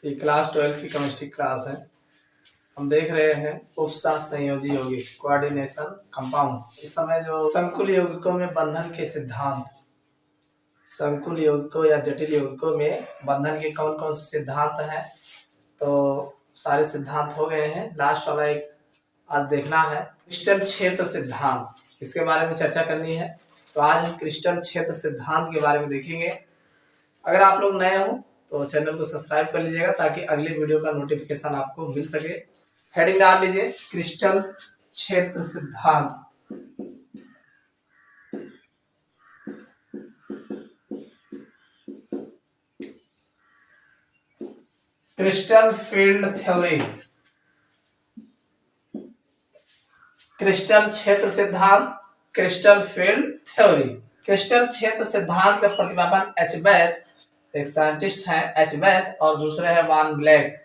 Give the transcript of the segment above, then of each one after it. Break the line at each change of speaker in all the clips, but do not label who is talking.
ये क्लास 12 की chemistry class है। हम देख रहे हैं उपसात संयोजी यौगिक कोऑर्डिनेशन कंपाउंड। इस समय जो संकुल यौगिकों में बंधन के सिद्धांत, संकुल यौगिकों या जटिल यौगिकों में बंधन के कौन कौन से सिद्धांत हैं, तो सारे सिद्धांत हो गए हैं। लास्ट वाला एक आज देखना है, क्रिस्टल क्षेत्र सिद्धांत। इसके बारे में चर्चा करनी है। तो आज हम क्रिस्टल क्षेत्र सिद्धांत के बारे में देखेंगे। अगर आप लोग नए हो तो चैनल को सब्सक्राइब कर लीजिएगा ताकि अगले वीडियो का नोटिफिकेशन आपको मिल सके। हेडिंग डाल लीजिए, क्रिस्टल क्षेत्र सिद्धांत। क्रिस्टल फील्ड थ्योरी, क्रिस्टल क्षेत्र सिद्धांत, क्रिस्टल फील्ड थ्योरी। क्रिस्टल क्षेत्र सिद्धांत का प्रतिपादन एच बैथ, एक साइंटिस्ट हैं एच बैथ, और दूसरे हैं वान ब्लैक।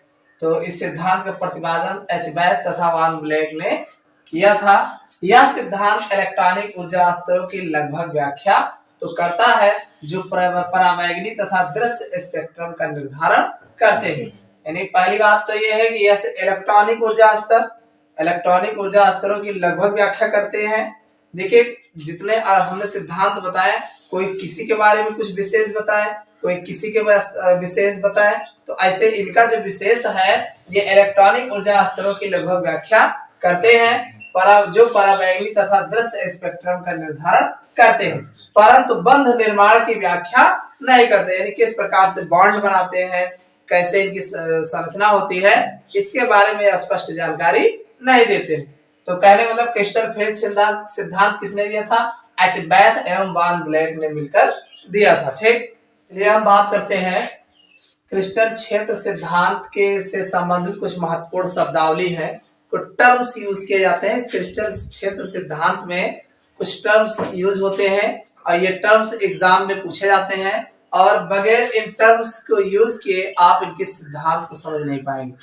तो इस सिद्धांत का प्रतिपादन एच बैथ तथा वान ब्लैक ने किया था। यह सिद्धांत इलेक्ट्रॉनिक ऊर्जा स्तरों की लगभग व्याख्या तो करता है जो परावैंगनी तथा दृश्य स्पेक्ट्रम का निर्धारण करते हैं। यानी पहली बात तो यह है कि यह इलेक्ट्रॉनिक ऊर्जा स्तर, इलेक्ट्रॉनिक ऊर्जा स्तरों की लगभग व्याख्या करते हैं। देखिए, जितने हमने सिद्धांत बताए, कोई किसी के बारे में कुछ विशेष बताए, कोई किसी के विशेष बताए, तो ऐसे इनका जो विशेष है ये इलेक्ट्रॉनिक ऊर्जा स्तरों की लगभग व्याख्या करते हैं, जो परावैंगनी तथा दृश्य स्पेक्ट्रम का निर्धारण करते हैं, परंतु बंध निर्माण की व्याख्या नहीं करते। यानी किस प्रकार से बॉन्ड बनाते हैं, कैसे इनकी संरचना होती है, इसके बारे में स्पष्ट जानकारी नहीं देते। तो कहने मतलब क्रिस्टल फील्ड सिद्धांत किसने दिया था? एच बैथ एवं वान ब्लैक ने मिलकर दिया था। ठीक, चलिए हम बात करते हैं क्रिस्टल क्षेत्र सिद्धांत के से संबंधित कुछ महत्वपूर्ण शब्दावली है, कुछ टर्म्स यूज किए जाते हैं। इस क्रिस्टल क्षेत्र सिद्धांत में कुछ टर्म्स यूज होते हैं और ये टर्म्स एग्जाम में पूछे जाते हैं, और बगैर इन टर्म्स को यूज किए आप इनके सिद्धांत को समझ नहीं पाएंगे।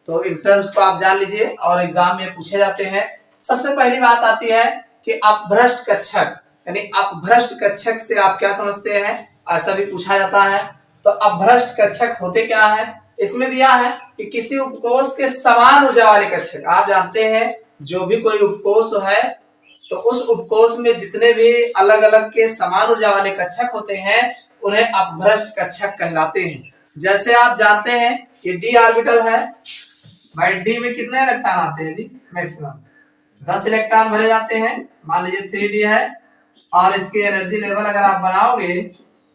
तो इन टर्म्स को आप जान लीजिए और एग्जाम में पूछे जाते हैं। सबसे पहली बात आती है कि अपभ्रष्ट कक्षक, यानी अपभ्रष्ट कक्षक से आप क्या समझते हैं, ऐसा भी पूछा जाता है। तो अपभ्रष्ट कक्षक होते क्या है? इसमें दिया है कि किसी उपकोष के समान ऊर्जा वाले कक्षक, आप जानते हैं जो भी कोई उपकोष है तो उस उपकोष में जितने भी अलग अलग के समान ऊर्जा वाले कक्षक होते हैं उन्हें अपभ्रष्ट कक्षक कहलाते हैं। जैसे आप जानते हैं कि डी ऑर्बिटल है, भाई डी में कितने इलेक्ट्रॉन आते हैं जी? मैक्सिमम 10 इलेक्ट्रॉन भरे जाते हैं। मान लीजिए 3D है और इसकी एनर्जी लेवल अगर आप बनाओगे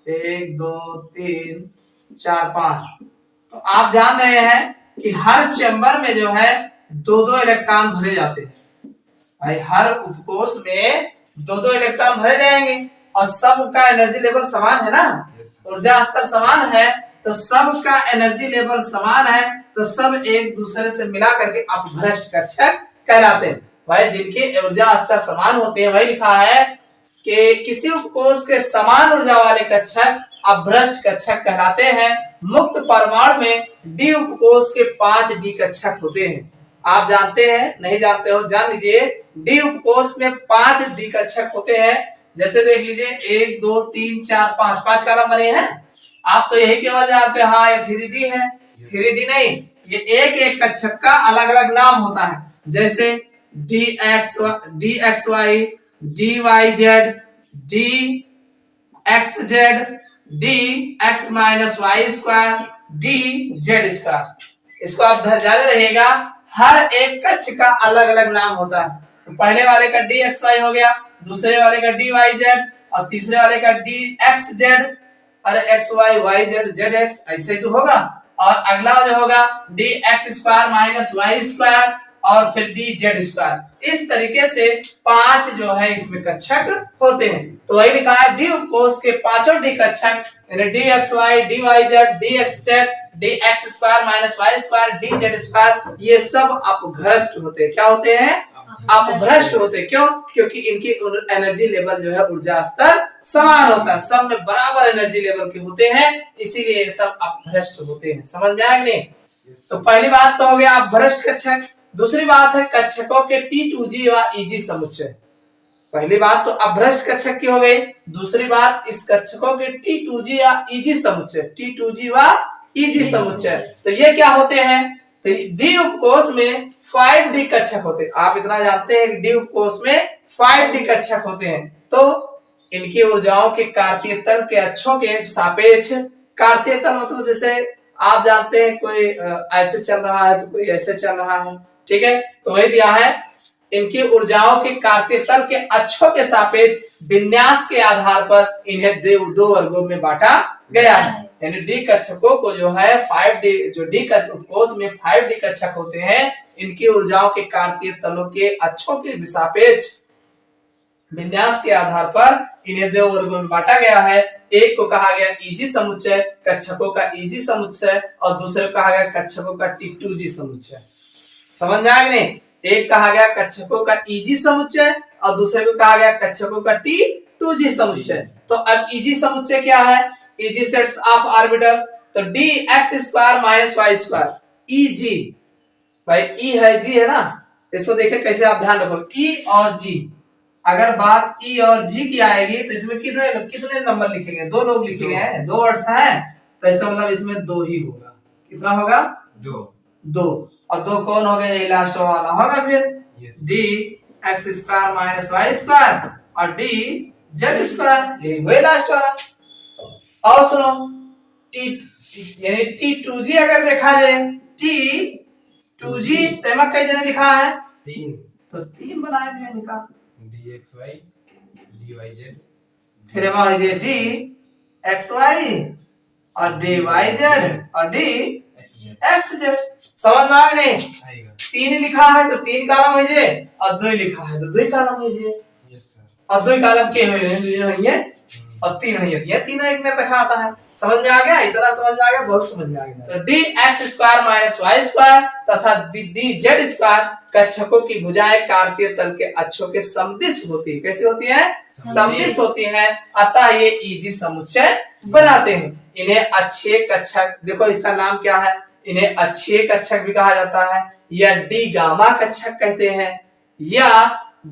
1 2 3 4 5, तो आप जान रहे हैं कि हर चेंबर में जो है 2-2 इलेक्ट्रॉन भरे जाते हैं। भाई हर उपकोष में 2-2 इलेक्ट्रॉन भरे जाएंगे और सबका एनर्जी लेवल समान है ना, ऊर्जा स्तर समान है, तो सबका एनर्जी लेवल समान है, तो सब एक दूसरे से मिला करके अपभ्रष्ट कक्षक कहलाते हैं। भाई जिनके ऊर्जा स्तर समान होते हैं, वही लिखा है कि किसी उपकोष के समान ऊर्जा वाले कक्षक अपभ्रष्ट कक्षक कहलाते हैं। मुक्त परमाणु में डी उपकोष के 5 डी कक्षक होते हैं। आप जानते हैं, नहीं जानते हो जान लीजिए, डी उपकोष में 5 डी कक्षक होते हैं। जैसे देख लीजिए 1 2 3 4 5, 5 का नंबर ये है। आप तो यही केवल जानते हैं हाँ ये 3D है, 3D नहीं, ये एक एक कक्षक का अलग अलग नाम होता है। जैसे DXY, DYZ, DXZ, DX-Y², DZ²। इसको आप जाने रहिएगा, हर एक कक्ष का अलग अलग नाम होता है। तो पहले वाले का DXY हो गया, दूसरे वाले का DYZ और तीसरे वाले का DXZ, अरे XY YZ ZX ऐसे तो होगा, और अगला जो होगा DX² और फिर DZ²। इस तरीके से 5 जो है इसमें कक्षक होते हैं। तो वही लिखा है डी उपकोष के 5 डी कक्षक, यानी DXY, DYZ, DXZ, DX² DZ², ये सब अपभ्रष्ट होते हैं। क्या होते हैं? अपभ्रष्ट होते। क्यों? क्योंकि इनकी एनर्जी लेवल जो है ऊर्जा स्तर समान होता है, सब में बराबर एनर्जी लेवल के होते हैं, इसीलिए ये सब अपभ्रष्ट होते हैं। समझ में आया नहीं? तो पहली बात तो हो गया अपभ्रष्ट कक्षक। दूसरी बात है कक्षकों के T2G व EG समुच्चय। पहली बात तो अपभ्रष्ट कक्षक की हो गई, दूसरी बात इस कक्षकों के T2G या EG समुच्चय, T2G व इजी समुच्चय। तो ये क्या होते हैं, तो डी उपकोष में 5D कक्षक होते हैं। आप इतना जानते हैं कि डी उपकोष में 5D कक्षक होते हैं। तो इनकी ऊर्जाओं के कार्तीय तल के अक्षों के सापेक्ष, कार्तीय तल मतलब जैसे आप जानते हैं कोई ऐसे चल रहा है तो कोई ऐसे चल रहा है, ठीक है। तो वही दिया है, इनकी ऊर्जाओं के कार्तीय तल के अक्षों के सापेक्ष विन्यास के आधार पर इन्हें दो वर्गों में बांटा गया है। यानी डी कक्षकों को जो है 5D, जो डी उपकोष में 5D कक्षक होते हैं, इनकी ऊर्जाओं के कार्तीय तलों के अक्षों के सापेक्ष विन्यास के आधार पर इन्हें दो वर्गों में बांटा गया है। एक को कहा गया इजी समुच्चय, कक्षकों का इजी समुच्चय, और दूसरे को कहा गया कक्षकों का T2G समुच्चय। समझ में आया नहीं? एक कहा गया कक्षकों का इजी समुच्चय और दूसरे को कहा गया कक्षकों का T2G समुच्चय। तो अब इजी समुच्चय क्या है? इजी सेट्स ऑफ ऑर्बिटल, तो dx² - y², EG, भाई E है G है ना, इसको देखिए कैसे आप ध्यान रखो, E और G, अगर बात E और G की आएगी तो इसमें कितने नंबर लिखेंगे? दो लोग लिखेंगे हैं, दो वर्ड्स हैं, तो इसका मतलब इसमें दो ही होगा। कितना होगा? दो। और दो कौन हो गया? ये लास्ट वाला होगा फिर dx² - y² और dz², यही हुए लास्ट वाला। और सुनो, यानी T2G अगर देखा जाए, T2G तेमा कई जने लिखा है? 3, तो 3 बनाए थे इनका, dxy dyz, फिर हमारा ये dxy और dyz और dxz। समझ में आ गया? 3 लिखा है तो 3 कॉलम है जे, और 2 लिखा है तो 2 कॉलम है जे। और 2 कॉलम के हुए और 3 है, ये तीनों एक में रखा आता है। समझ में आ गया? इतना समझ में आ गया? बहुत समझ में आ गया। तो dx² - y² तथा dz² कक्षकों की भुजाएं कार्तीय तल के अक्षों के समदिश होती है। कैसी होती है? समदिश होती है। अतः ये इजी समुच्चय बनाते हैं। इन्हें अक्षीय कक्षक, देखो इसका नाम क्या है, इन्हें अक्षीय कक्षक भी कहा जाता है, या डी गामा कक्षक कहते हैं, या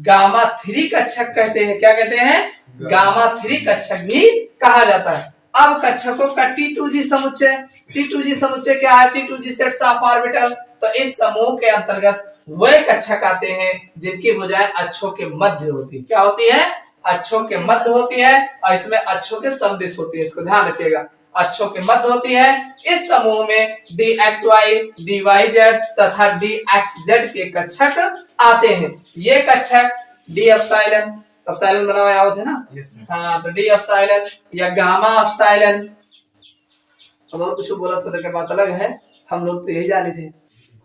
गामा 3 कक्षक कहते हैं। क्या कहते हैं? गामा 3 कक्षक भी कहा जाता है। अब कक्षकों का T2G समुच्चय, T2G समुच्चय क्या है? T2G sets of orbital. तो इस समूह के अंतर्गत वे कक्षक आते हैं जिनकी भुजाएं अक्षों के मध्य होती है। क्या होती है? अक्षों के मध्य होती है, और इसमें अक्षों के समदिश होती है। इसको ध्यान रखिएगा, अक्षों के मध्य होती है। इस समूह में dxy, dyz तथा dxz के कक्षक आते हैं। ये कक्षक d एप्सिलॉन बना हुआ याद है ना? हाँ, तो d एप्सिलॉन या गामा एप्सिलॉन, अब और कुछ बोला था तो बात अलग है, हम लोग तो यही जाने थे।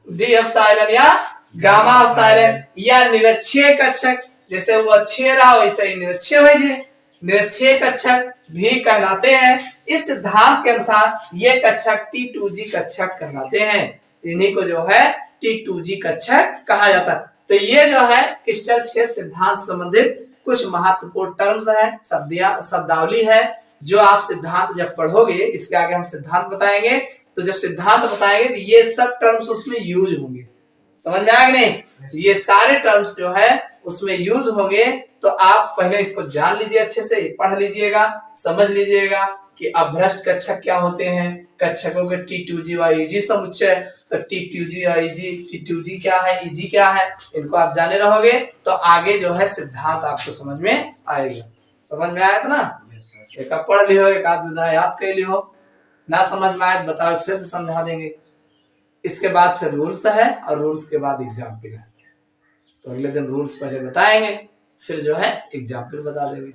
d एप्सिलॉन या गामा एप्सिलॉन या निरक्षीय कक्षक, जैसे वो अक्षीय रहा वैसे ही निरक्षीय हो जाए, निरक्षीय कक्षक भी कहलाते हैं। इस सिद्धांत के अनुसार ये कक्षक T2G कक्षक कहलाते हैं। इन्हीं को जो है T2G कक्षक कहा जाता है। तो ये जो है क्रिस्टल छेद सिद्धांत संबंधित कुछ महत्वपूर्ण टर्म्स है, शब्दावली है, जो आप सिद्धांत जब पढ़ोगे, इसके आगे हम सिद्धांत बताएंगे, तो जब सिद्धांत बताएंगे तो ये सब टर्म्स उसमें यूज होंगे। समझ में आया कि नहीं? ये सारे टर्म्स जो है उसमें यूज होंगे। तो आप पहले इसको जान लीजिए, अच्छे से पढ़ लीजिएगा, समझ लीजिएगा कि अभ्रष्ट कक्षक क्या होते हैं, कक्षकों के T2G और EG समुच्चय। तो T2G और EG, T2G क्या है, EG क्या है, इनको आप जाने रहोगे तो आगे जो है सिद्धांत आपको समझ में आएगा। समझ में आया था ना? एक पढ़ लियो, एक आध याद कर लियो, ना समझ में आए बताओ, फिर से समझा देंगे। इसके बाद फिर रूल्स है, और रूल्स के बाद एग्जाम्पल है। तो अगले दिन रूल्स पहले बताएंगे, फिर जो है एग्जाम्पल बता देंगे।